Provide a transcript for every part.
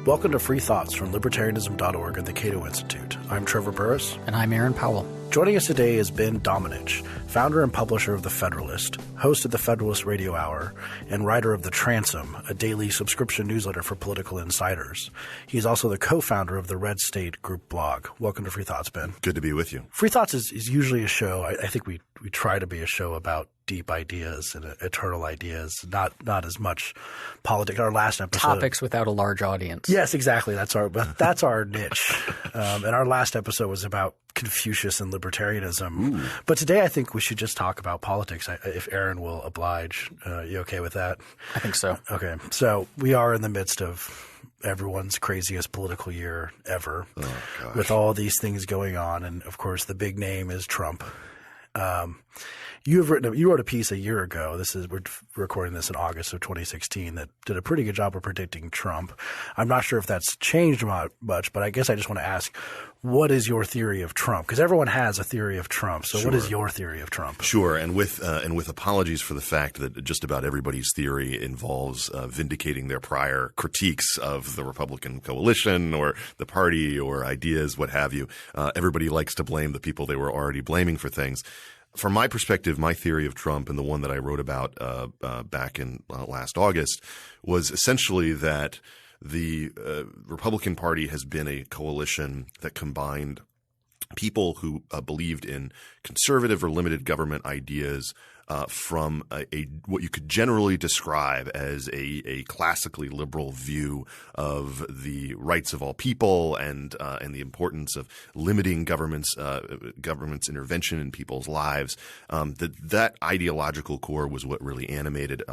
Welcome to Free Thoughts from libertarianism.org and the Cato Institute. I'm Trevor Burrus. And I'm Aaron Powell. Joining us today is Ben Domenech, founder and publisher of The Federalist, host of the Federalist Radio Hour, and writer of The Transom, a daily subscription newsletter for political insiders. He's also the co-founder of the Red State Group blog. Welcome to Free Thoughts, Ben. Good to be with you. Free Thoughts is usually a show. I think we try to be a show about deep ideas and eternal ideas, not as much politics. Our last episode, topics without a large audience. Yes, exactly. That's our niche. And our last episode was about Confucius and libertarianism. Ooh. But today I think we should just talk about politics, if Aaron will oblige. You okay with that? I think so. Okay. So we are in the midst of everyone's craziest political year ever, with all these things going on. And, of course, the big name is Trump. You wrote a piece a year ago. We're recording this in August of 2016 that did a pretty good job of predicting Trump. I'm not sure if that's changed much, but I guess I just want to ask, what is your theory of Trump? Because everyone has a theory of Trump. So What is your theory of Trump? Sure. And with apologies for the fact that just about everybody's theory involves vindicating their prior critiques of the Republican coalition or the party or ideas, what have you. Everybody likes to blame the people they were already blaming for things. From my perspective, my theory of Trump and the one that I wrote about back in last August was essentially that the Republican Party has been a coalition that combined people who believed in conservative or limited government ideas from what you could generally describe as a classically liberal view of the rights of all people and the importance of limiting government's intervention in people's lives. That ideological core was what really animated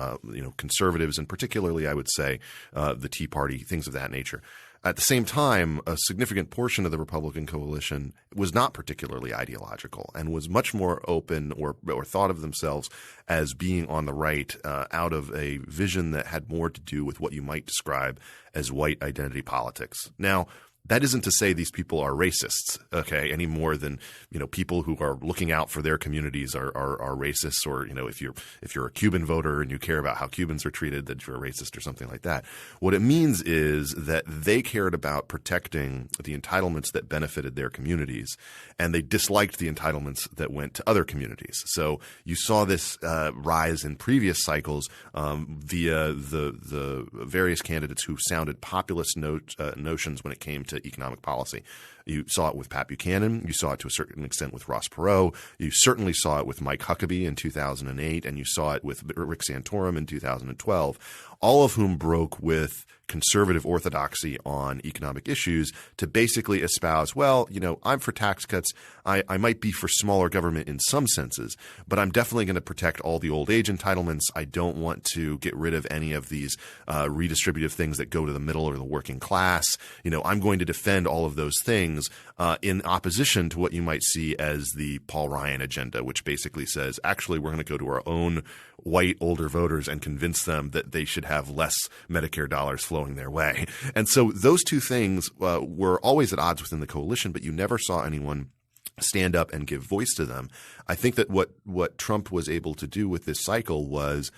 conservatives, and particularly I would say the Tea Party, things of that nature. At the same time, a significant portion of the Republican coalition was not particularly ideological and was much more open or thought of themselves as being on the right out of a vision that had more to do with what you might describe as white identity politics. Now, that isn't to say these people are racists, okay, any more than, people who are looking out for their communities are racists, or, if you're a Cuban voter and you care about how Cubans are treated, that you're a racist or something like that. What it means is that they cared about protecting the entitlements that benefited their communities, and they disliked the entitlements that went to other communities. So you saw this rise in previous cycles via the various candidates who sounded populist notions when it came to economic policy. You saw it with Pat Buchanan. You saw it to a certain extent with Ross Perot. You certainly saw it with Mike Huckabee in 2008, and you saw it with Rick Santorum in 2012, all of whom broke with conservative orthodoxy on economic issues to basically espouse, well, I'm for tax cuts. I might be for smaller government in some senses, but I'm definitely going to protect all the old age entitlements. I don't want to get rid of any of these redistributive things that go to the middle or the working class. I'm going to defend all of those things in opposition to what you might see as the Paul Ryan agenda, which basically says, actually, we're going to go to our own white older voters and convince them that they should have less Medicare dollars flowing their way. And so those two things were always at odds within the coalition, but you never saw anyone stand up and give voice to them. I think that what Trump was able to do with this cycle was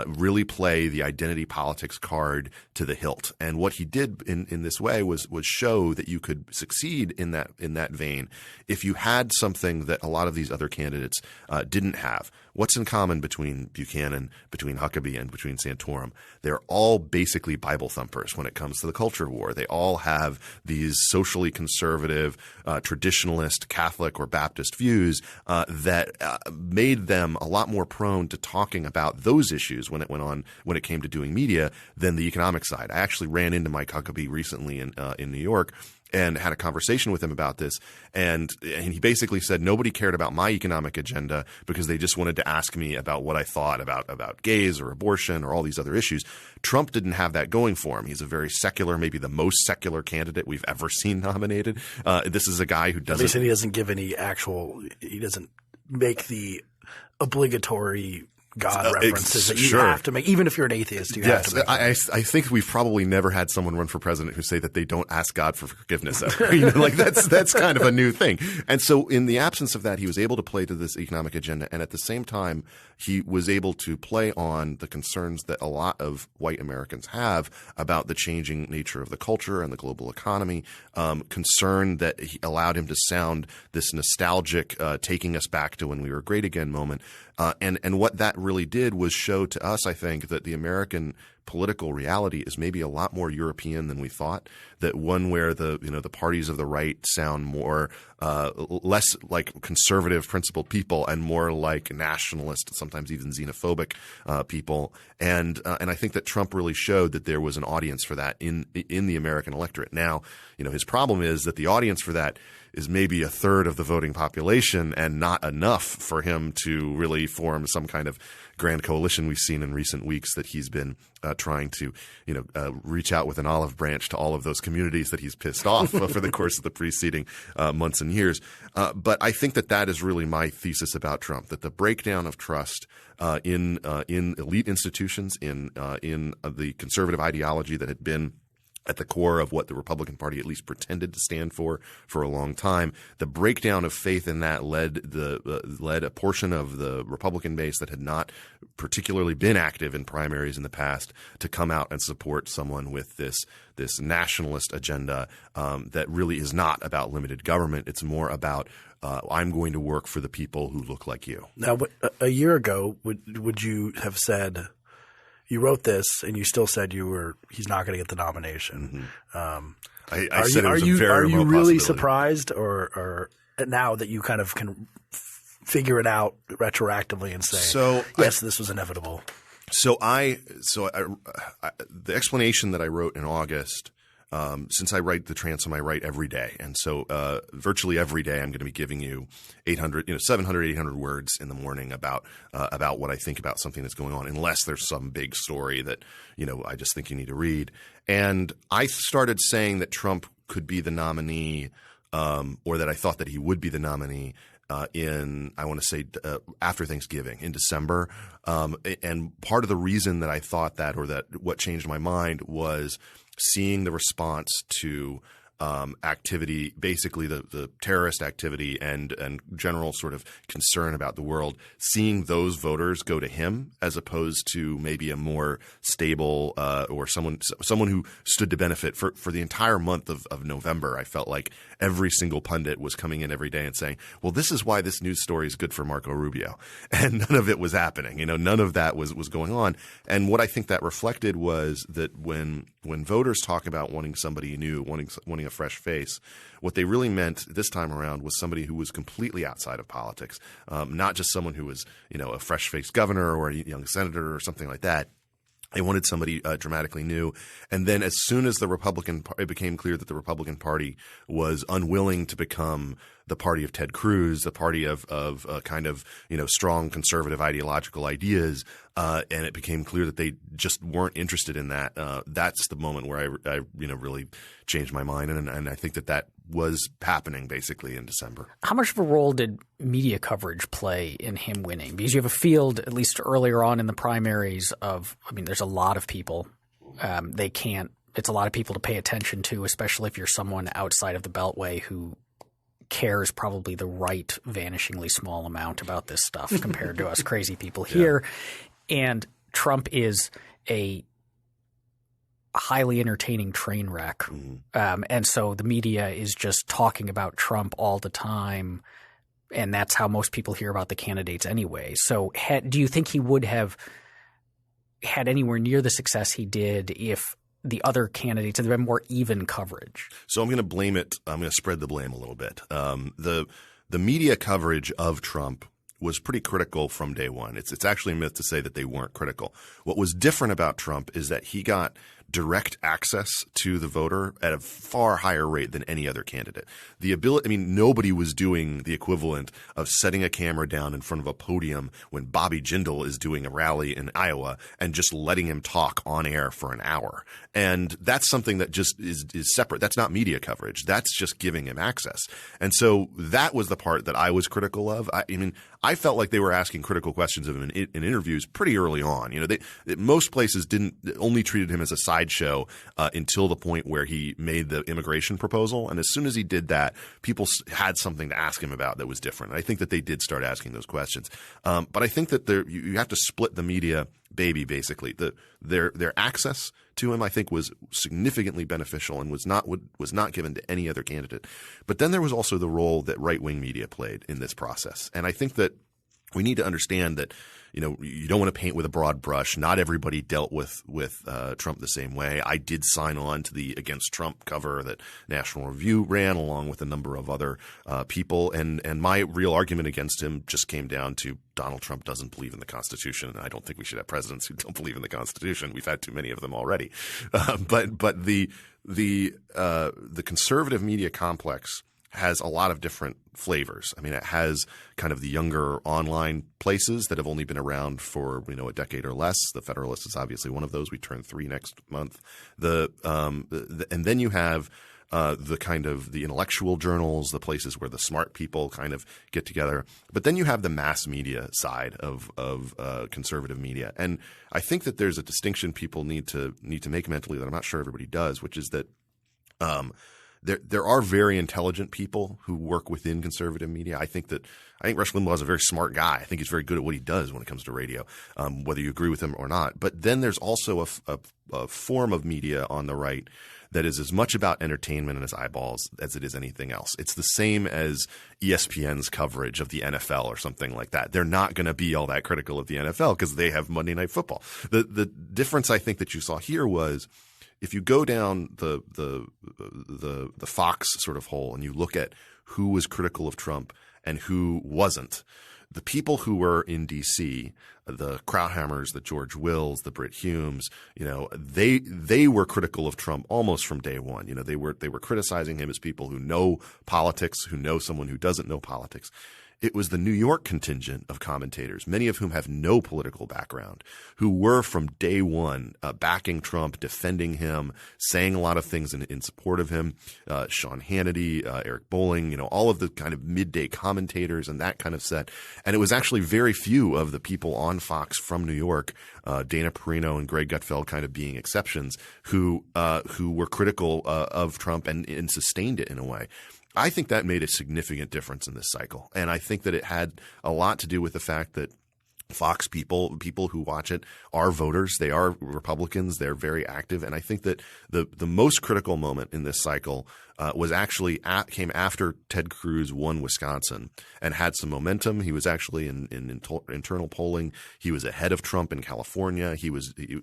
really play the identity politics card to the hilt. And what he did in this way was show that you could succeed in that vein if you had something that a lot of these other candidates didn't have. What's in common between Buchanan, between Huckabee, and between Santorum? They're all basically Bible thumpers when it comes to the culture war. They all have these socially conservative, traditionalist, Catholic, or Baptist views that made them a lot more prone to talking about those issues when it came to doing media than the economic side. I actually ran into Mike Huckabee recently in New York and had a conversation with him about this. And he basically said nobody cared about my economic agenda because they just wanted to ask me about what I thought about gays or abortion or all these other issues. Trump didn't have that going for him. He's a very secular, maybe the most secular candidate we've ever seen nominated. This is a guy who doesn't – They said he doesn't give any actual – he doesn't make the obligatory God references that you have to make, even if you're an atheist. You have to make I think we've probably never had someone run for president who say that they don't ask God for forgiveness ever. You know, like that's kind of a new thing. And so in the absence of that, he was able to play to this economic agenda, and at the same time, he was able to play on the concerns that a lot of white Americans have about the changing nature of the culture and the global economy. Concern that he allowed him to sound this nostalgic, taking us back to when we were great again moment. And what that really did was show to us, I think, that the American political reality is maybe a lot more European than we thought. That one where the parties of the right sound more less like conservative, principled people and more like nationalist, sometimes even xenophobic people. And I think that Trump really showed that there was an audience for that in the American electorate. Now, his problem is that the audience for that is maybe a third of the voting population and not enough for him to really form some kind of grand coalition. We've seen in recent weeks that he's been trying to, reach out with an olive branch to all of those communities that he's pissed off for the course of the preceding months and years. But I think that is really my thesis about Trump, that the breakdown of trust in elite institutions, in the conservative ideology that had been at the core of what the Republican Party at least pretended to stand for a long time. The breakdown of faith in that led a portion of the Republican base that had not particularly been active in primaries in the past to come out and support someone with this nationalist agenda that really is not about limited government. It's more about I'm going to work for the people who look like you. Now, a year ago, would you have said – you wrote this, and you still said he's not going to get the nomination. I said it was a very remote possibility. Are you really surprised, or now that you kind of can figure it out retroactively and say, yes, this was inevitable? So the explanation that I wrote in August. Since I write the transom, I write every day. And so virtually every day I'm going to be giving you 700, 800 words in the morning about what I think about something that's going on, unless there's some big story that, I just think you need to read. And I started saying that Trump could be the nominee or that I thought that he would be the nominee after Thanksgiving in December. And part of the reason that I thought that, or that what changed my mind, was seeing the response to activity, basically the terrorist activity and general sort of concern about the world, seeing those voters go to him as opposed to maybe a more stable or someone who stood to benefit. For the entire month of November, I felt like every single pundit was coming in every day and saying, well, this is why this news story is good for Marco Rubio. And none of it was happening. None of that was going on. And what I think that reflected was that when voters talk about wanting somebody new, wanting a fresh face, what they really meant this time around was somebody who was completely outside of politics, not just someone who was, a fresh-faced governor or a young senator or something like that. They wanted somebody dramatically new. And then as soon as it became clear that the Republican Party was unwilling to become the party of Ted Cruz, the party of kind of, strong conservative ideological ideas, and it became clear that they just weren't interested in that, that's the moment where I really changed my mind. And I think that was happening basically in December. How much of a role did media coverage play in him winning? Because you have a field, at least earlier on in the primaries, there's a lot of people. It's a lot of people to pay attention to, especially if you're someone outside of the Beltway who cares probably the right vanishingly small amount about this stuff compared to us crazy people here. Yeah. And Trump is a highly entertaining train wreck. Mm-hmm. And so the media is just talking about Trump all the time, and that's how most people hear about the candidates anyway. So do you think he would have had anywhere near the success he did if the other candidates had been more even coverage? So I'm going to blame it. I'm going to spread the blame a little bit. The media coverage of Trump was pretty critical from day one. It's actually a myth to say that they weren't critical. What was different about Trump is that he got direct access to the voter at a far higher rate than any other candidate. Nobody was doing the equivalent of setting a camera down in front of a podium when Bobby Jindal is doing a rally in Iowa and just letting him talk on air for an hour. And that's something that just is separate. That's not media coverage. That's just giving him access. And so that was the part that I was critical of. I felt like they were asking critical questions of him in interviews pretty early on. Most places only treated him as a sideshow until the point where he made the immigration proposal. And as soon as he did that, people had something to ask him about that was different. And I think that they did start asking those questions. But I think that you have to split the media baby, basically. Their access to him, I think, was significantly beneficial and was not given to any other candidate. But then there was also the role that right-wing media played in this process. And I think that we need to understand that, you don't want to paint with a broad brush. Not everybody dealt with Trump the same way. I did sign on to the Against Trump cover that National Review ran, along with a number of other people. And my real argument against him just came down to Donald Trump doesn't believe in the Constitution, and I don't think we should have presidents who don't believe in the Constitution. We've had too many of them already. But the conservative media complex has a lot of different flavors. I mean, it has kind of the younger online places that have only been around for, a decade or less. The Federalist is obviously one of those. We turn 3 next month. And then you have the kind of the intellectual journals, the places where the smart people kind of get together. But then you have the mass media side of conservative media. And I think that there's a distinction people need to make mentally that I'm not sure everybody does, which is that there are very intelligent people who work within conservative media. I think Rush Limbaugh is a very smart guy. I think he's very good at what he does when it comes to radio, whether you agree with him or not. But then there's also a form of media on the right that is as much about entertainment and its eyeballs as it is anything else. It's the same as ESPN's coverage of the NFL or something like that. They're not going to be all that critical of the NFL because they have Monday Night Football. The difference I think that you saw here was, if you go down the Fox sort of hole and you look at who was critical of Trump and who wasn't, the people who were in D.C., the Krauthammers, the George Wills, the Brit Humes, they were critical of Trump almost from day one. They were criticizing him as people who know politics, who know someone who doesn't know politics. It was the New York contingent of commentators, many of whom have no political background, who were from day one backing Trump, defending him, saying a lot of things in support of him. Sean Hannity, Eric Bolling, all of the kind of midday commentators and that kind of set. And it was actually very few of the people on Fox from New York, Dana Perino and Greg Gutfeld kind of being exceptions, who were critical of Trump and sustained it in a way. I think that made a significant difference in this cycle. And I think that it had a lot to do with the fact that Fox people who watch it are voters. They are Republicans. They're very active. And I think that the most critical moment in this cycle was actually came after Ted Cruz won Wisconsin and had some momentum. He was actually in internal polling. He was ahead of Trump in California. He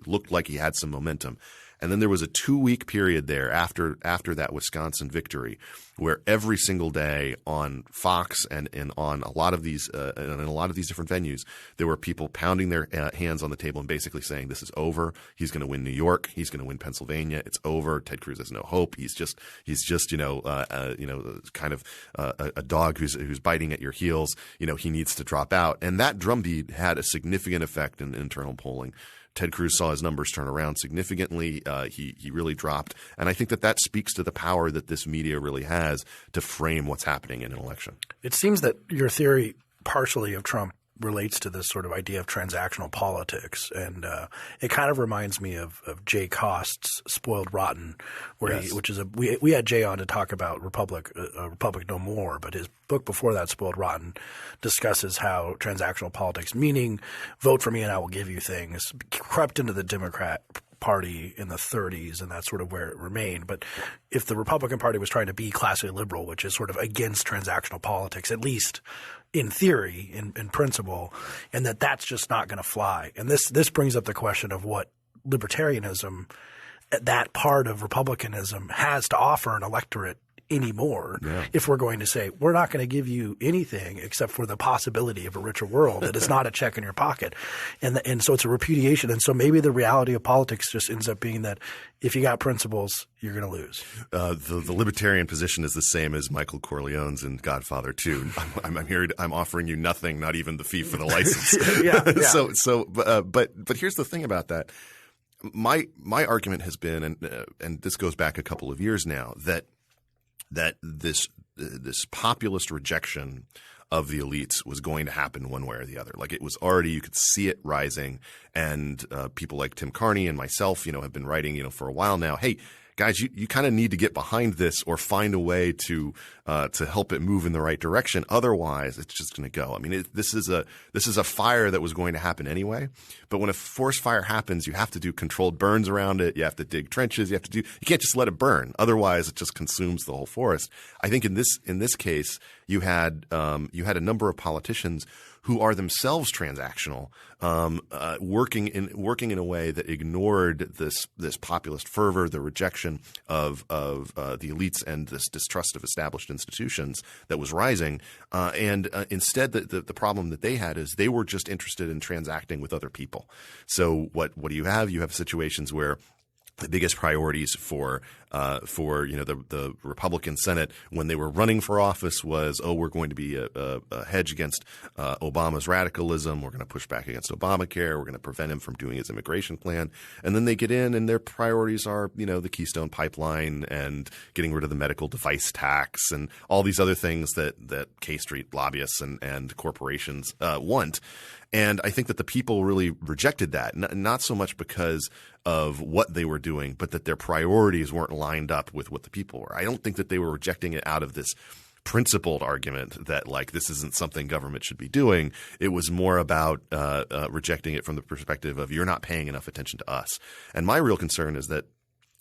looked like he had some momentum. And then there was a 2-week period there after that Wisconsin victory where every single day on Fox and on a lot of these in a lot of these different venues, there were people pounding their hands on the table and basically saying, this is over. He's going to win New York. He's going to win Pennsylvania. It's over. Ted Cruz has no hope. He's just kind of a dog who's biting at your heels. He needs to drop out. And that drumbeat had a significant effect in internal polling. Ted Cruz saw his numbers turn around significantly. He really dropped. And I think that speaks to the power that this media really has to frame what's happening in an election. It seems that your theory partially of Trump relates to this sort of idea of transactional politics. And it kind of reminds me of Jay Cost's Spoiled Rotten, we had Jay on to talk about Republic No More, but his book before that, Spoiled Rotten, discusses how transactional politics, meaning vote for me and I will give you things, crept into the Democrat Party in the 30s, and that's sort of where it remained. But if the Republican Party was trying to be classically liberal, which is sort of against transactional politics, at least in theory, in principle, and that's just not going to fly. And this brings up the question of what libertarianism, that part of republicanism, has to offer an electorate anymore. Yeah. If we're going to say we're not going to give you anything except for the possibility of a richer world that is not a check in your pocket, and so it's a repudiation. And so maybe the reality of politics just ends up being that if you got principles, you're going to lose. The libertarian position is the same as Michael Corleone's in Godfather 2. I'm offering you nothing, not even the fee for the license. Yeah. But here's the thing about that. My argument has been, and this goes back a couple of years now, that this populist rejection of the elites was going to happen one way or the other. Like, it was already, you could see it rising. And people like Tim Carney and myself, have been writing, for a while now, hey, guys, you kind of need to get behind this or find a way to help it move in the right direction. Otherwise, it's just going to go. I mean, this is a fire that was going to happen anyway. But when a forest fire happens, you have to do controlled burns around it. You have to dig trenches. You can't just let it burn. Otherwise, it just consumes the whole forest. I think in this case, you had a number of politicians who are themselves transactional, working in a way that ignored this populist fervor, the rejection of the elites, and this distrust of established institutions that was rising. Instead, the problem that they had is they were just interested in transacting with other people. So what do you have? You have situations where the biggest priorities for the Republican Senate when they were running for office was, we're going to be a hedge against Obama's radicalism. We're going to push back against Obamacare. We're going to prevent him from doing his immigration plan. And then they get in, and their priorities are, the Keystone Pipeline and getting rid of the medical device tax and all these other things that K Street lobbyists and corporations want. And I think that the people really rejected that, not so much because of what they were doing, but that their priorities weren't lined up with what the people were. I don't think that they were rejecting it out of this principled argument that, like, this isn't something government should be doing. It was more about rejecting it from the perspective of, you're not paying enough attention to us. And my real concern is that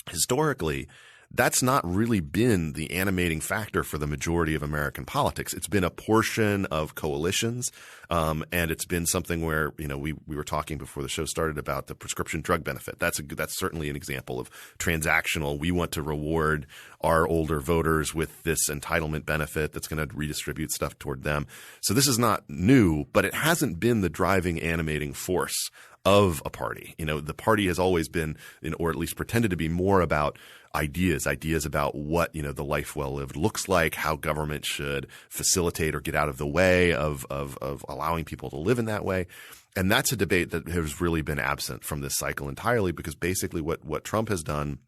historically, that's not really been the animating factor for the majority of American politics. It's been a portion of coalitions, and it's been something where, we were talking before the show started about the prescription drug benefit. That's certainly an example of transactional. We want to reward our older voters with this entitlement benefit that's going to redistribute stuff toward them. So this is not new, but it hasn't been the driving, animating force of a party. The party has always been, or at least pretended to be, more about ideas about what, the life well lived looks like, how government should facilitate or get out of the way of allowing people to live in that way. And that's a debate that has really been absent from this cycle entirely, because basically what Trump has done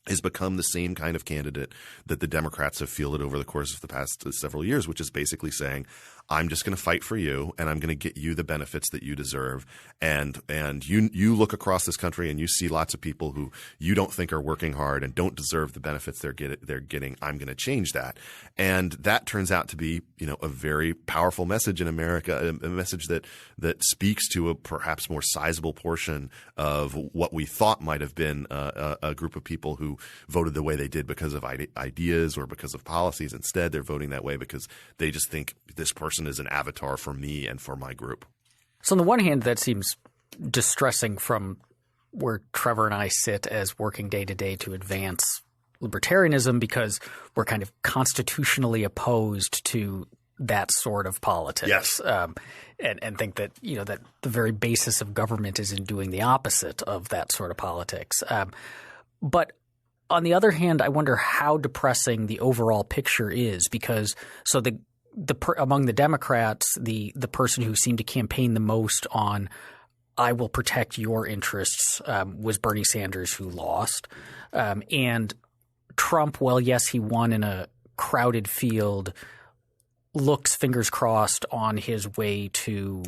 is become the same kind of candidate that the Democrats have fielded over the course of the past several years, which is basically saying, I'm just going to fight for you, and I'm going to get you the benefits that you deserve. And you look across this country and you see lots of people who you don't think are working hard and don't deserve the benefits they're getting. I'm going to change that. And that turns out to be, a very powerful message in America, a message that speaks to a perhaps more sizable portion of what we thought might have been a group of people who voted the way they did because of ideas or because of policies. Instead, they're voting that way because they just think this person is an avatar for me and for my group. So on the one hand, that seems distressing from where Trevor and I sit as working day to day to advance libertarianism, because we're kind of constitutionally opposed to that sort of politics. Yes. And think that, that the very basis of government is in doing the opposite of that sort of politics. But on the other hand, I wonder how depressing the overall picture is, because among the Democrats, the person who seemed to campaign the most on I will protect your interests was Bernie Sanders, who lost. And Trump, well, yes, he won in a crowded field, looks, fingers crossed, on his way to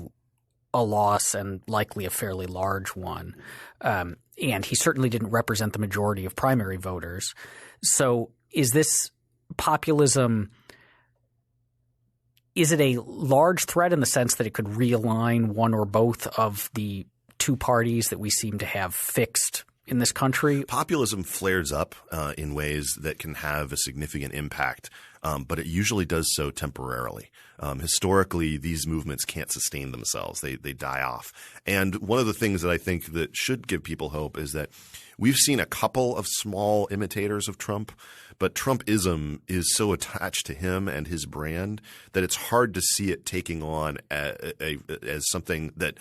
a loss, and likely a fairly large one. And he certainly didn't represent the majority of primary voters. So is this populism – is it a large threat in the sense that it could realign one or both of the two parties that we seem to have fixed in this country? Populism flares up in ways that can have a significant impact, but it usually does so temporarily. Historically, these movements can't sustain themselves. They die off. And one of the things that I think that should give people hope is that we've seen a couple of small imitators of Trump, but Trumpism is so attached to him and his brand that it's hard to see it taking on as something that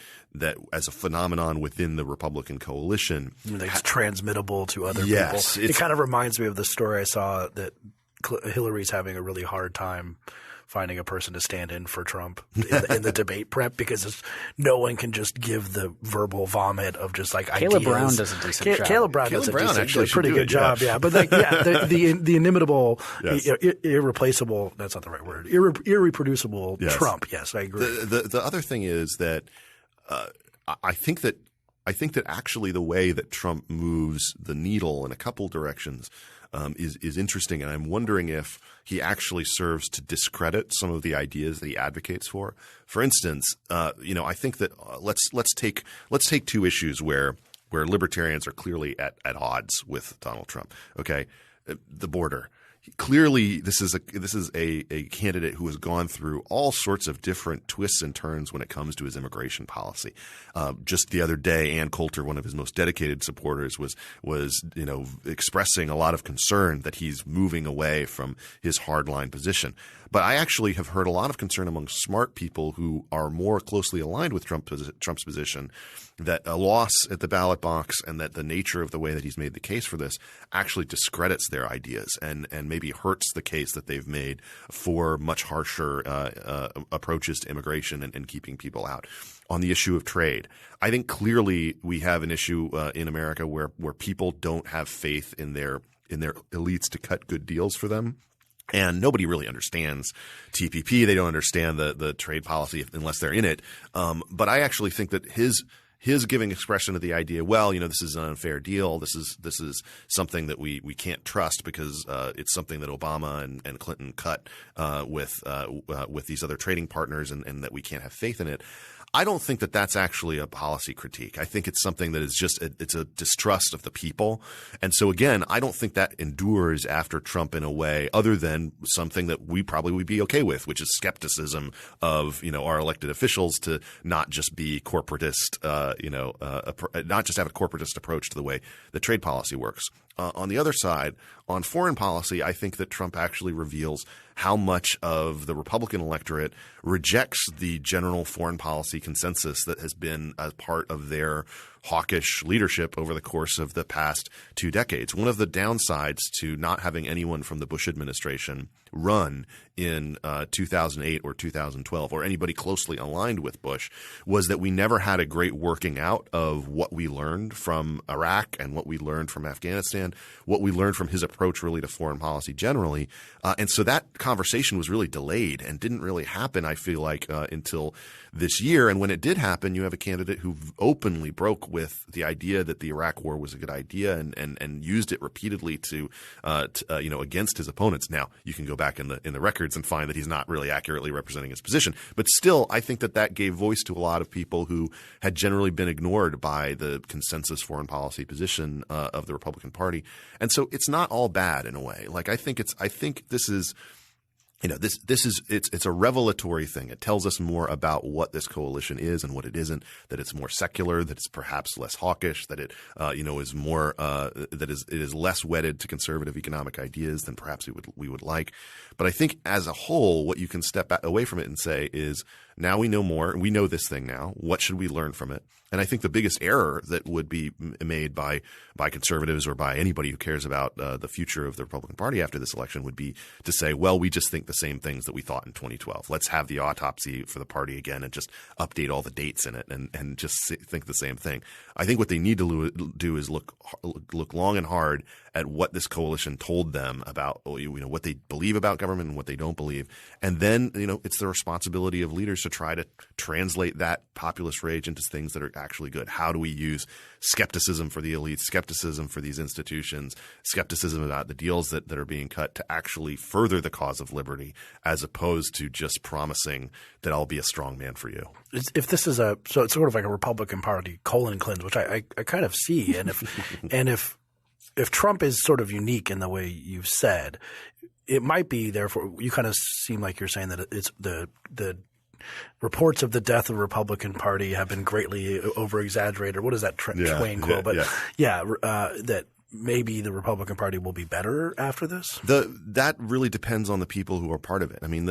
as a phenomenon within the Republican coalition. It's transmittable to other people. It kind of reminds me of the story I saw that Hillary's having a really hard time finding a person to stand in for Trump in the debate prep, because no one can just give the verbal vomit of just like Caleb ideas. Brown does a decent job. Caleb Brown does a pretty good job. Yeah. But the inimitable, irreplaceable, that's not the right word, irreproducible Trump. Yes, I agree. The other thing is that I think that actually the way that Trump moves the needle in a couple directions is interesting, and I'm wondering if he actually serves to discredit some of the ideas that he advocates for. For instance, I think that let's take two issues where libertarians are clearly at odds with Donald Trump. Okay, the border. Clearly, this is a candidate who has gone through all sorts of different twists and turns when it comes to his immigration policy. Just the other day, Ann Coulter, one of his most dedicated supporters, was expressing a lot of concern that he's moving away from his hardline position. But I actually have heard a lot of concern among smart people who are more closely aligned with Trump's position that a loss at the ballot box and that the nature of the way that he's made the case for this actually discredits their ideas and maybe hurts the case that they've made for much harsher approaches to immigration and keeping people out. On the issue of trade, I think clearly we have an issue in America where people don't have faith in their elites to cut good deals for them. And nobody really understands TPP. They don't understand the trade policy unless they're in it. But I actually think that his giving expression to the idea, this is an unfair deal. This is something that we can't trust because it's something that Obama and Clinton cut with these other trading partners, and that we can't have faith in it. I don't think that that's actually a policy critique. I think it's something that is just it's a distrust of the people. And so, again, I don't think that endures after Trump in a way other than something that we probably would be okay with, which is skepticism of our elected officials to not just be corporatist, not just have a corporatist approach to the way the trade policy works. On the other side, on foreign policy, I think that Trump actually reveals how much of the Republican electorate rejects the general foreign policy consensus that has been a part of their hawkish leadership over the course of the past 2 decades. One of the downsides to not having anyone from the Bush administration run in 2008 or 2012 or anybody closely aligned with Bush was that we never had a great working out of what we learned from Iraq and what we learned from Afghanistan, what we learned from his approach really to foreign policy generally. And so that conversation was really delayed and didn't really happen, I feel like, until this year. And when it did happen, you have a candidate who openly broke with the idea that the Iraq war was a good idea and used it repeatedly to against his opponents. Now, you can go back in the records and find that he's not really accurately representing his position. But still, I think that gave voice to a lot of people who had generally been ignored by the consensus foreign policy position of the Republican Party. And so it's not all bad in a way. Like I think this is it's a revelatory thing. It tells us more about what this coalition is and what it isn't, that it's more secular, that it's perhaps less hawkish, that it is more it is less wedded to conservative economic ideas than perhaps we would like. But I think as a whole, what you can step away from it and say is, now we know more. We know this thing now. What should we learn from it? And I think the biggest error that would be made by conservatives or by anybody who cares about the future of the Republican Party after this election would be to say, well, we just think the same things that we thought in 2012. Let's have the autopsy for the party again and just update all the dates in it and just think the same thing. I think what they need to do is look long and hard at what this coalition told them about what they believe about government and what they don't believe. And then it's the responsibility of leaders to try to translate that populist rage into things that are actually good. How do we use skepticism for the elites, skepticism for these institutions, skepticism about the deals that are being cut to actually further the cause of liberty, as opposed to just promising that I'll be a strong man for you? If this is so it's sort of like a Republican Party colon cleanse, which I kind of see. And if Trump is sort of unique in the way you've said, it might be therefore you kind of seem like you're saying that it's the reports of the death of the Republican Party have been greatly over-exaggerated. What is that Twain quote? But that maybe the Republican Party will be better after this? That really depends on the people who are part of it. I mean,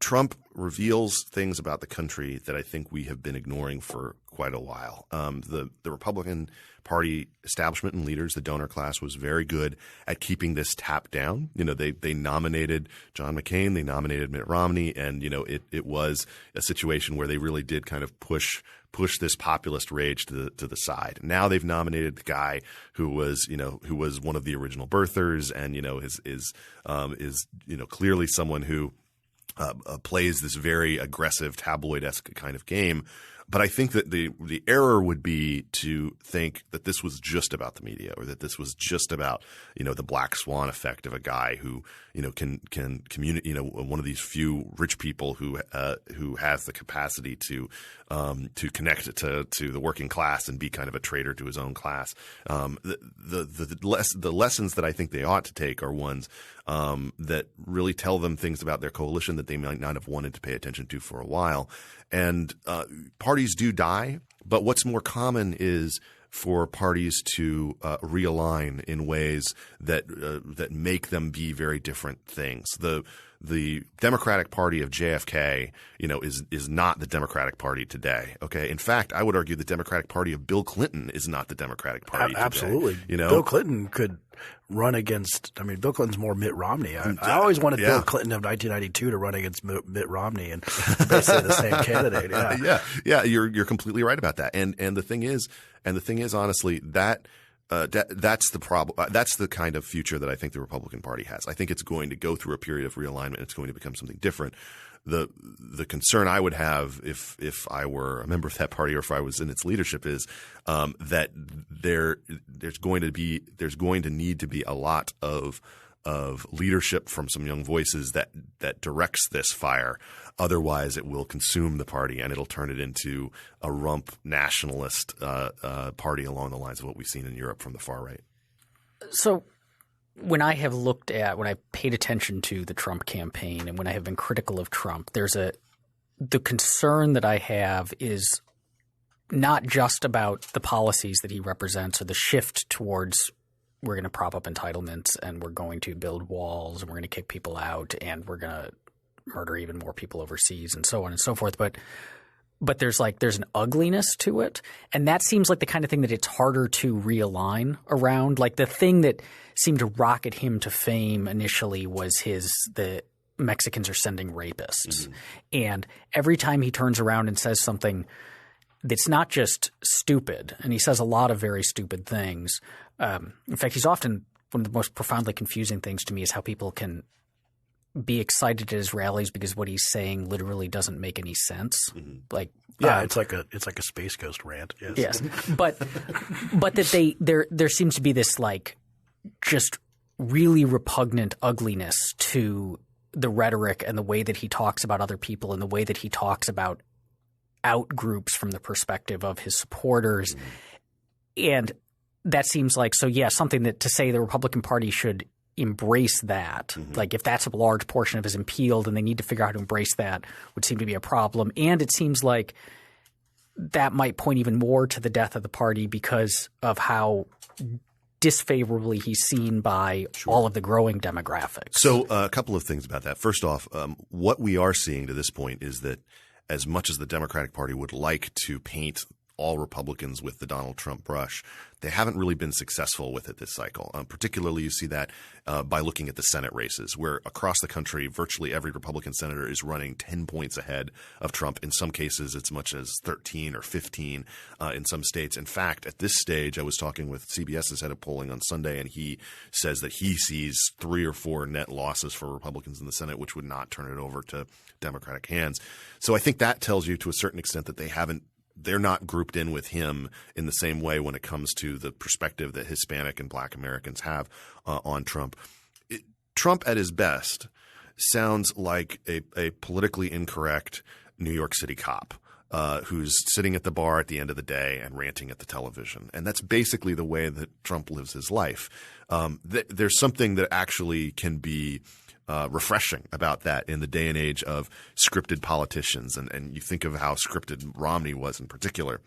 Trump reveals things about the country that I think we have been ignoring for quite a while. The Republican Party establishment and leaders, the donor class, was very good at keeping this tap down. They nominated John McCain, they nominated Mitt Romney, and it was a situation where they really did kind of push this populist rage to the side. Now they've nominated the guy who was one of the original birthers, and is clearly someone who plays this very aggressive tabloid-esque kind of game. But I think that the error would be to think that this was just about the media, or that this was just about the black swan effect of a guy who can communicate, one of these few rich people who has the capacity to connect to the working class and be kind of a traitor to his own class. The lessons that I think they ought to take are ones that really tell them things about their coalition that they might not have wanted to pay attention to for a while. And parties do die, but what's more common is for parties to realign in ways that make them be very different things. The Democratic Party of JFK, is not the Democratic Party today. Okay. In fact, I would argue the Democratic Party of Bill Clinton is not the Democratic Party today. Absolutely. Bill Clinton could run against – I mean, Bill Clinton's more Mitt Romney. I always wanted Bill Clinton of 1992 to run against Mitt Romney and basically the same candidate. Yeah. You're completely right about that. And the thing is, honestly, that that's the problem. That's the kind of future that I think the Republican Party has. I think it's going to go through a period of realignment. It's going to become something different. The concern I would have if I were a member of that party or if I was in its leadership is that there's going to need to be a lot of leadership from some young voices that directs this fire. Otherwise, it will consume the party and it'll turn it into a rump nationalist party along the lines of what we've seen in Europe from the far right. So when I paid attention to the Trump campaign and when I have been critical of Trump, the concern that I have is not just about the policies that he represents or the shift towards we're going to prop up entitlements and we're going to build walls and we're going to kick people out and we're going to murder even more people overseas and so on and so forth. But there's an ugliness to it. And that seems like the kind of thing that it's harder to realign around. Like the thing that seemed to rocket him to fame initially was the Mexicans are sending rapists. Mm-hmm. And every time he turns around and says something that's not just stupid, and he says a lot of very stupid things. In fact, he's often – one of the most profoundly confusing things to me is how people can be excited at his rallies because what he's saying literally doesn't make any sense. Mm-hmm. It's like a Space Ghost rant. Yes. But that there seems to be this like just really repugnant ugliness to the rhetoric and the way that he talks about other people and the way that he talks about out groups from the perspective of his supporters. Mm-hmm. And that seems like something that to say the Republican Party should embrace that. Mm-hmm. Like if that's a large portion of his appeal, then they need to figure out how to embrace that would seem to be a problem. And it seems like that might point even more to the death of the party because of how disfavorably he's seen by all of the growing demographics. So a couple of things about that. First off, what we are seeing to this point is that as much as the Democratic Party would like to paint all Republicans with the Donald Trump brush, they haven't really been successful with it this cycle. Particularly you see that by looking at the Senate races where across the country virtually every Republican senator is running 10 points ahead of Trump. In some cases it's much as 13 or 15 in some states. In fact, at this stage I was talking with CBS's head of polling on Sunday and he says that he sees 3 or 4 net losses for Republicans in the Senate, which would not turn it over to Democratic hands. So I think that tells you to a certain extent that they're not grouped in with him in the same way when it comes to the perspective that Hispanic and Black Americans have on Trump. Trump at his best sounds like a politically incorrect New York City cop who's sitting at the bar at the end of the day and ranting at the television. And that's basically the way that Trump lives his life. There's something that actually can be refreshing about that in the day and age of scripted politicians. And you think of how scripted Romney was in particular.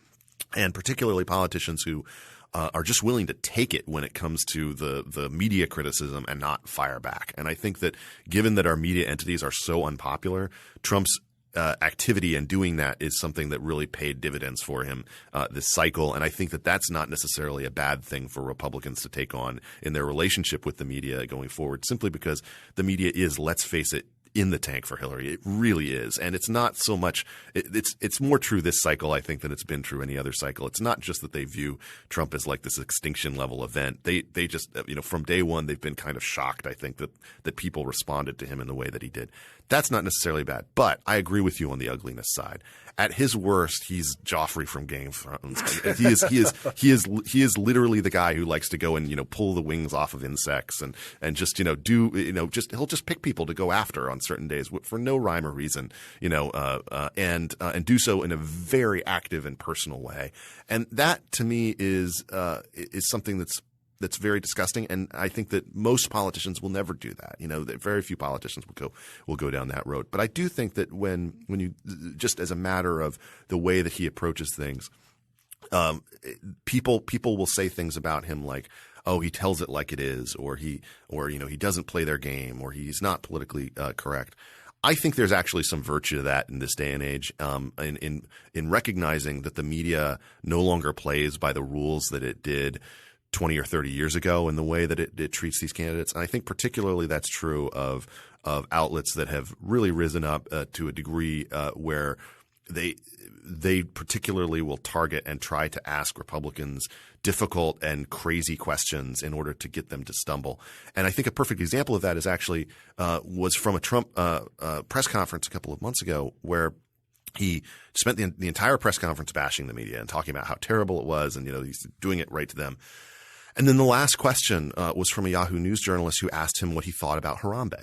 and particularly politicians who are just willing to take it when it comes to the media criticism and not fire back. And I think that given that our media entities are so unpopular, Trump's activity and doing that is something that really paid dividends for him this cycle. And I think that that's not necessarily a bad thing for Republicans to take on in their relationship with the media going forward, simply because the media is, let's face it, in the tank for Hillary. It really is. And it's not so much it's more true this cycle, I think, than it's been true any other cycle. It's not just that they view Trump as like this extinction level event. They just, from day one, they've been kind of shocked, I think, that people responded to him in the way that he did. That's not necessarily bad. But I agree with you on the ugliness side. At his worst, he's Joffrey from Game of Thrones. He is literally the guy who likes to go and pull the wings off of insects and just he'll just pick people to go after on certain days for no rhyme or reason, and do so in a very active and personal way. And that to me is something that's very disgusting, and I think that most politicians will never do that. Very few politicians will go down that road. But I do think that when you just as a matter of the way that he approaches things, people will say things about him like, oh, he tells it like it is, or he doesn't play their game, or he's not politically correct. I think there's actually some virtue to that in this day and age, in recognizing that the media no longer plays by the rules that it did 20 or 30 years ago in the way that it treats these candidates. And I think particularly that's true of outlets that have really risen up to a degree where they particularly will target and try to ask Republicans difficult and crazy questions in order to get them to stumble. And I think a perfect example of that is actually was from a Trump press conference a couple of months ago, where he spent the entire press conference bashing the media and talking about how terrible it was, and he's doing it right to them. And then the last question was from a Yahoo News journalist who asked him what he thought about Harambe.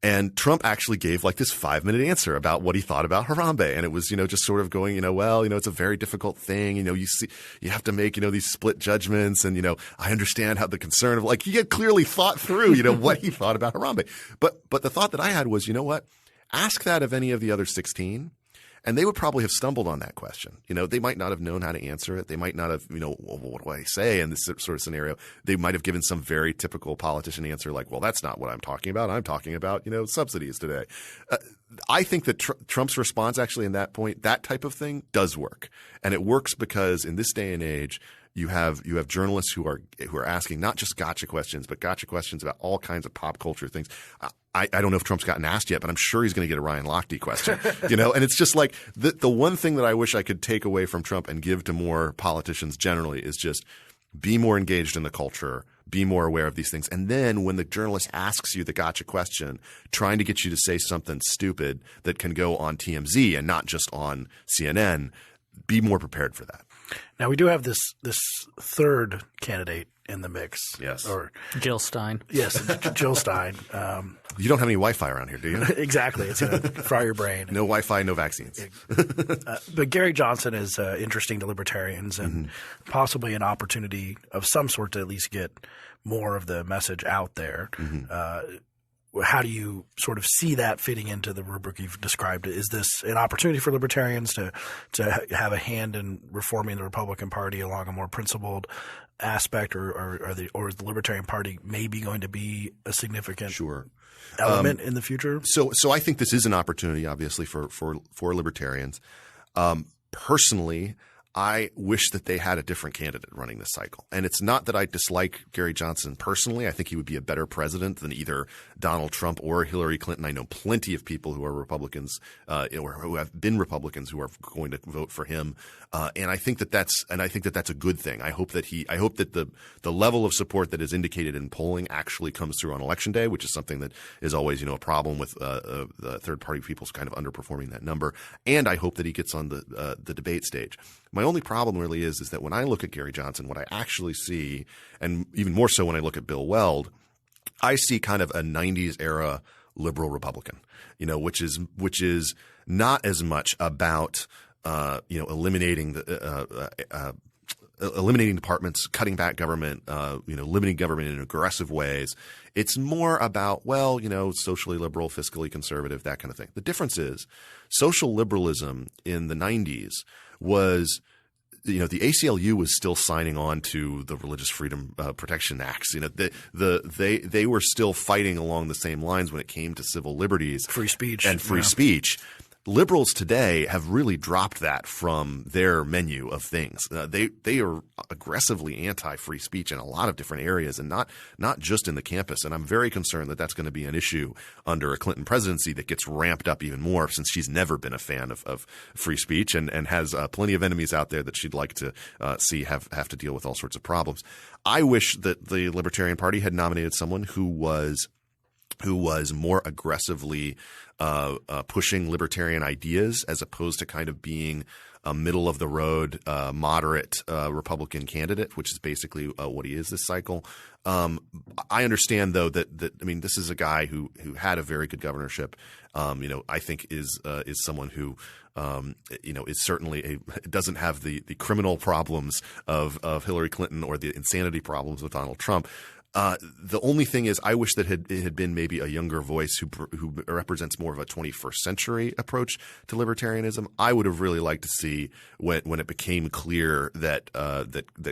And Trump actually gave like this 5-minute answer about what he thought about Harambe. And it was, just sort of going, it's a very difficult thing. You have to make, these split judgments. And, I understand how the concern of he had clearly thought through, what he thought about Harambe. But the thought that I had was, what? Ask that of any of the other 16. And they would probably have stumbled on that question. They might not have known how to answer it. They might not have, what do I say in this sort of scenario? They might have given some very typical politician answer like, well, that's not what I'm talking about. I'm talking about, subsidies today. I think that Trump's response actually in that point, that type of thing does work. And it works because in this day and age, you have journalists who are asking not just gotcha questions, but gotcha questions about all kinds of pop culture things. I don't know if Trump's gotten asked yet, but I'm sure he's going to get a Ryan Lochte question, and it's just like the one thing that I wish I could take away from Trump and give to more politicians generally is just be more engaged in the culture, be more aware of these things. And then when the journalist asks you the gotcha question, trying to get you to say something stupid that can go on TMZ and not just on CNN, be more prepared for that. Now, we do have this third candidate in the mix. Yes. Or Jill Stein. Yes, Jill Stein. You don't have any Wi-Fi around here, do you? Exactly. It's going to fry your brain. No Wi-Fi, no vaccines. But Gary Johnson is interesting to libertarians and possibly an opportunity of some sort to at least get more of the message out there. How do you sort of see that fitting into the rubric you've described? Is this an opportunity for libertarians to have a hand in reforming the Republican Party along a more principled aspect, or is the Libertarian Party maybe going to be a significant element in the future? So I think this is an opportunity, obviously, for libertarians. Personally, I wish that they had a different candidate running this cycle. And it's not that I dislike Gary Johnson personally. I think he would be a better president than either Donald Trump or Hillary Clinton. I know plenty of people who are Republicans, or who have been Republicans who are going to vote for him. And I think that that's a good thing. I hope that the level of support that is indicated in polling actually comes through on election day, which is something that is always, a problem with the third party people's kind of underperforming that number. And I hope that he gets on the debate stage. My only problem really is that when I look at Gary Johnson, what I actually see, and even more so when I look at Bill Weld, I see kind of a 90s era liberal Republican, which is not as much about eliminating departments, cutting back government, limiting government in aggressive ways. It's more about, socially liberal, fiscally conservative, that kind of thing. The difference is social liberalism in the 90s was the ACLU was still signing on to the Religious Freedom Protection Acts. They were still fighting along the same lines when it came to civil liberties, free speech, and free speech. Liberals today have really dropped that from their menu of things. They are aggressively anti-free speech in a lot of different areas, and not just in the campus. And I'm very concerned that that's going to be an issue under a Clinton presidency that gets ramped up even more, since she's never been a fan of free speech and has plenty of enemies out there that she'd like to see have to deal with all sorts of problems. I wish that the Libertarian Party had nominated someone who was more aggressively pushing libertarian ideas, as opposed to kind of being a middle of the road, moderate Republican candidate, which is basically what he is this cycle. I understand, though, that this is a guy who had a very good governorship. I think is someone who is certainly doesn't have the criminal problems of Hillary Clinton or the insanity problems with Donald Trump. The only thing is, I wish that it had been maybe a younger voice who represents more of a 21st century approach to libertarianism. I would have really liked to see when it became clear that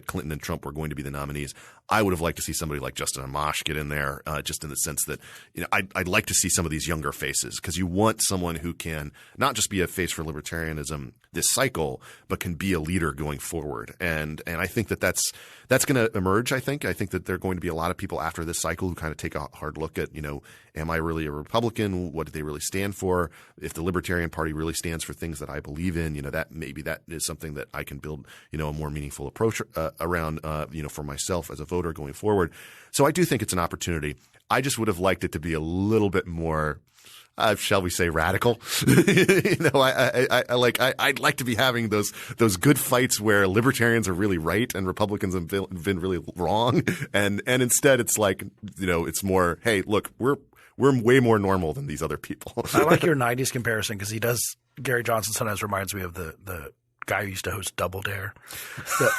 Clinton and Trump were going to be the nominees. I would have liked to see somebody like Justin Amash get in there, just in the sense that I'd like to see some of these younger faces, because you want someone who can not just be a face for libertarianism this cycle, but can be a leader going forward. And I think that's going to emerge. I think that there are going to be a lot of people after this cycle who kind of take a hard look at, am I really a Republican? What do they really stand for? If the Libertarian Party really stands for things that I believe in, that maybe that is something that I can build, a more meaningful approach around, for myself as a voter going forward. So I do think it's an opportunity. I just would have liked it to be a little bit more, shall we say, radical. I'd like to be having those good fights where libertarians are really right and Republicans have been really wrong, and instead it's like, it's more, hey, look, we're way more normal than these other people. I like your 90s comparison, because Gary Johnson sometimes reminds me of the guy who used to host Double Dare,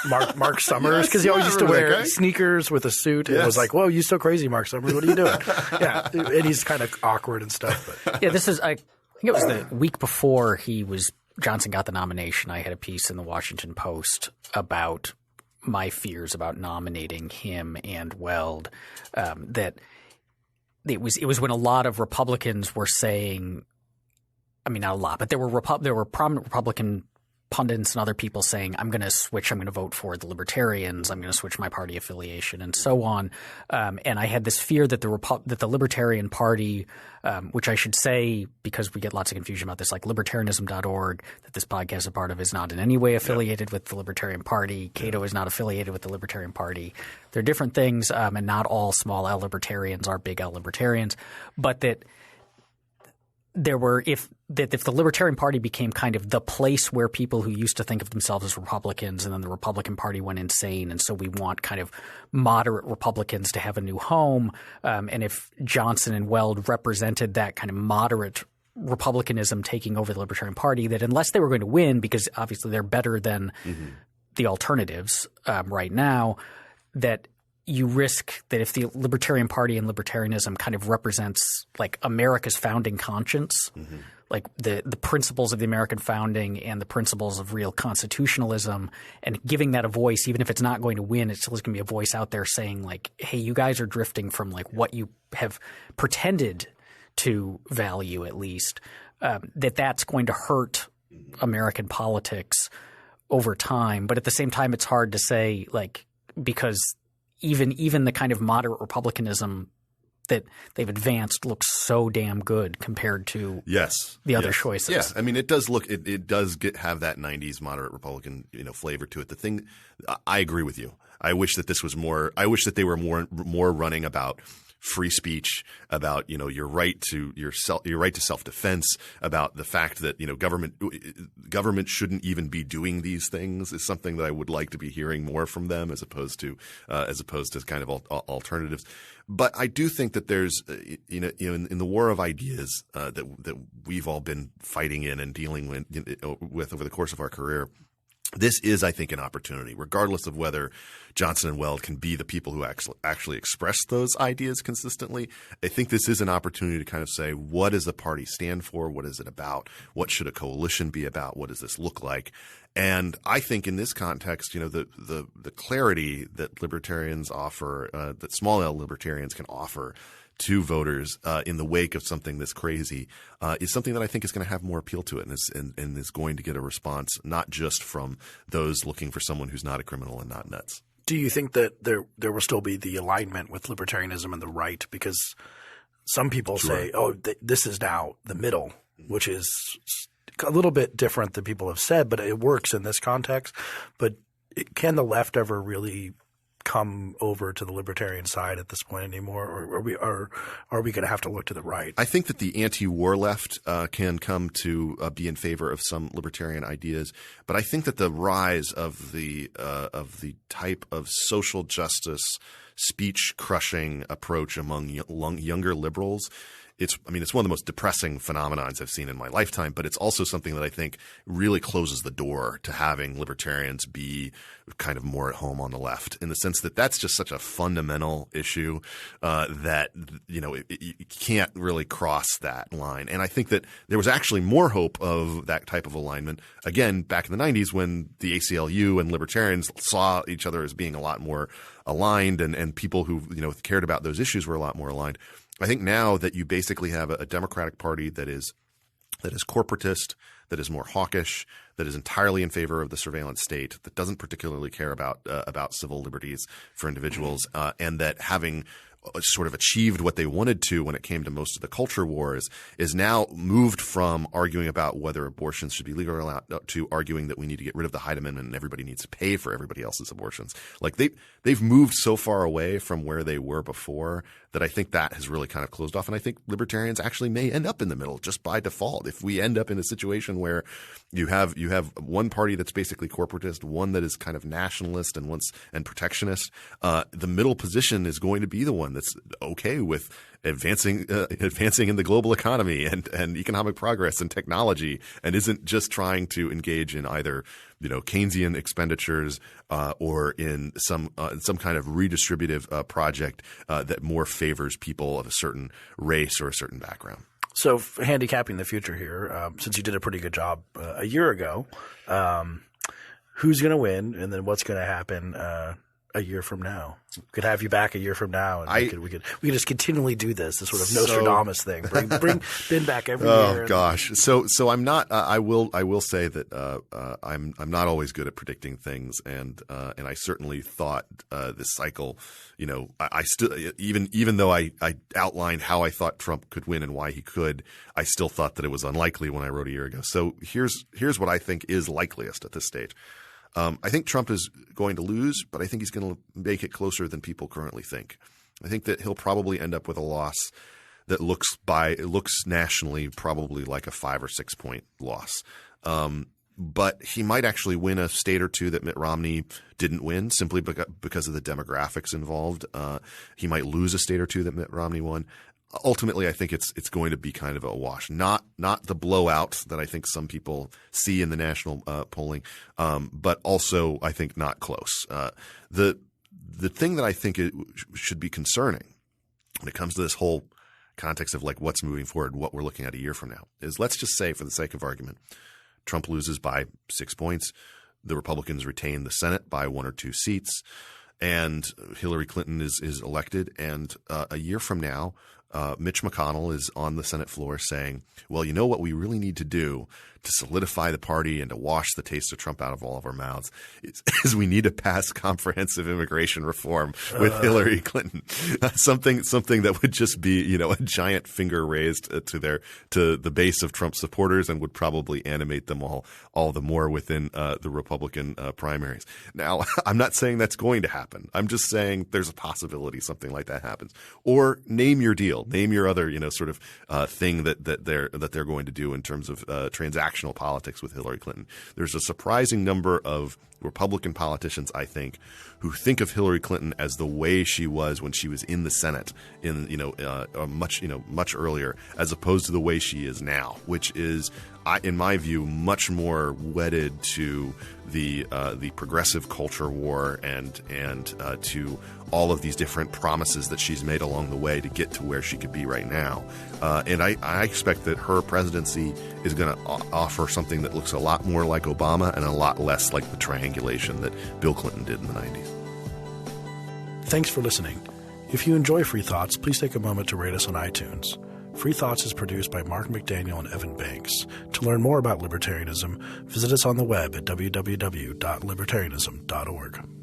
Mark Summers, because he always used to wear sneakers with a suit. And it was like, whoa, you're so crazy, Mark Summers. What are you doing? Yeah, and he's kind of awkward and stuff. But. Yeah, I think it was the week before Johnson got the nomination. I had a piece in the Washington Post about my fears about nominating him and Weld, that it was when a lot of Republicans were saying, not a lot, but there were prominent Republican pundits and other people saying, I'm going to vote for the Libertarians, I'm going to switch my party affiliation, and so on. And I had this fear that the Libertarian Party, which I should say, because we get lots of confusion about this, like libertarianism.org, that this podcast is a part of, is not in any way affiliated with the Libertarian Party. Cato is not affiliated with the Libertarian Party. They're different things, and not all small L libertarians are big L libertarians, but that if the Libertarian Party became kind of the place where people who used to think of themselves as Republicans, and then the Republican Party went insane, and so we want kind of moderate Republicans to have a new home, and if Johnson and Weld represented that kind of moderate Republicanism taking over the Libertarian Party, that unless they were going to win, because obviously they're better than the alternatives right now, that you risk that if the Libertarian Party and libertarianism kind of represents like America's founding conscience, like the principles of the American founding and the principles of real constitutionalism, and giving that a voice, even if it's not going to win, it still is going to be a voice out there saying like, hey, you guys are drifting from like what you have pretended to value, at least, that's going to hurt American politics over time. But at the same time, it's hard to say, like, because even the kind of moderate republicanism that they've advanced looks so damn good compared to the other choices. Yeah, it does look it does have that 90s moderate Republican flavor to it. The thing, I agree with you. I wish that this was more. I wish that they were more running about free speech, about your right to self-defense, about the fact that government shouldn't even be doing these things, is something that I would like to be hearing more from them, as opposed to kind of alternatives. But I do think that there's in the war of ideas that we've all been fighting in and dealing with over the course of our career, this is, I think, an opportunity, regardless of whether Johnson and Weld can be the people who actually express those ideas consistently. I think this is an opportunity to kind of say, what does the party stand for? What is it about? What should a coalition be about? What does this look like? And I think in this context, the clarity that libertarians offer, that small L libertarians can offer to voters in the wake of something this crazy is something that I think is going to have more appeal to it and is going to get a response not just from those looking for someone who's not a criminal and not nuts. Do you think that there will still be the alignment with libertarianism and the right? Because some people say, this is now the middle, which is a little bit different than people have said, but it works in this context. But can the left ever really come over to the libertarian side at this point anymore, or are we going to have to look to the right? I think that the anti-war left can come to be in favor of some libertarian ideas, but I think that the rise of the type of social justice, speech-crushing approach among younger liberals. It's one of the most depressing phenomenons I've seen in my lifetime, but it's also something that I think really closes the door to having libertarians be kind of more at home on the left, in the sense that that's just such a fundamental issue that you can't really cross that line. And I think that there was actually more hope of that type of alignment, again, back in the 90s when the ACLU and libertarians saw each other as being a lot more aligned, and people who cared about those issues were a lot more aligned. I think now that you basically have a Democratic Party that is corporatist, that is more hawkish, that is entirely in favor of the surveillance state, that doesn't particularly care about civil liberties for individuals, and that having sort of achieved what they wanted to when it came to most of the culture wars, is now moved from arguing about whether abortions should be legal or not to arguing that we need to get rid of the Hyde Amendment and everybody needs to pay for everybody else's abortions. Like they've moved so far away from where they were before that I think that has really kind of closed off. And I think libertarians actually may end up in the middle just by default. If we end up in a situation where you have one party that's basically corporatist, one that is kind of nationalist and protectionist, the middle position is going to be the one that's okay with advancing in the global economy and economic progress and technology, and isn't just trying to engage in either Keynesian expenditures or in some kind of redistributive project that more favors people of a certain race or a certain background. So handicapping the future here, since you did a pretty good job a year ago, who's going to win, and then what's going to happen a year from now? We could have you back a year from now, and we could just continually do this sort of Nostradamus thing. Bring Ben back every year. Oh gosh, so I'm not. I will say that I'm not always good at predicting things, and I certainly thought this cycle. I still even though I outlined how I thought Trump could win and why he could, I still thought that it was unlikely when I wrote a year ago. So here's what I think is likeliest at this stage. I think Trump is going to lose, but I think he's going to make it closer than people currently think. I think that he'll probably end up with a loss that looks nationally probably like a 5 or 6 point loss. But he might actually win a state or two that Mitt Romney didn't win simply because of the demographics involved. He might lose a state or two that Mitt Romney won. Ultimately, I think it's going to be kind of a wash, not the blowout that I think some people see in the national polling, but also I think not close. The thing that I think should be concerning when it comes to this whole context of like what's moving forward, what we're looking at a year from now, is let's just say, for the sake of argument, Trump loses by 6 points, the Republicans retain the Senate by 1 or 2 seats, and Hillary Clinton is elected, and a year from now, Mitch McConnell is on the Senate floor saying, well, what we really need to do to solidify the party and to wash the taste of Trump out of all of our mouths is we need to pass comprehensive immigration reform with Hillary Clinton. Something that would just be, a giant finger raised to the base of Trump supporters and would probably animate them all the more within the Republican primaries. Now, I'm not saying that's going to happen. I'm just saying there's a possibility something like that happens. Or name your deal. Name your other, thing that they're going to do in terms of transactional politics with Hillary Clinton. There's a surprising number of Republican politicians, I think, who think of Hillary Clinton as the way she was when she was in the Senate much earlier, as opposed to the way she is now, which is in my view, much more wedded to the progressive culture war and to all of these different promises that she's made along the way to get to where she could be right now. And I expect that her presidency is going to offer something that looks a lot more like Obama and a lot less like the triangulation that Bill Clinton did in the 90s. Thanks for listening. If you enjoy Free Thoughts, please take a moment to rate us on iTunes. Free Thoughts is produced by Mark McDaniel and Evan Banks. To learn more about libertarianism, visit us on the web at www.libertarianism.org.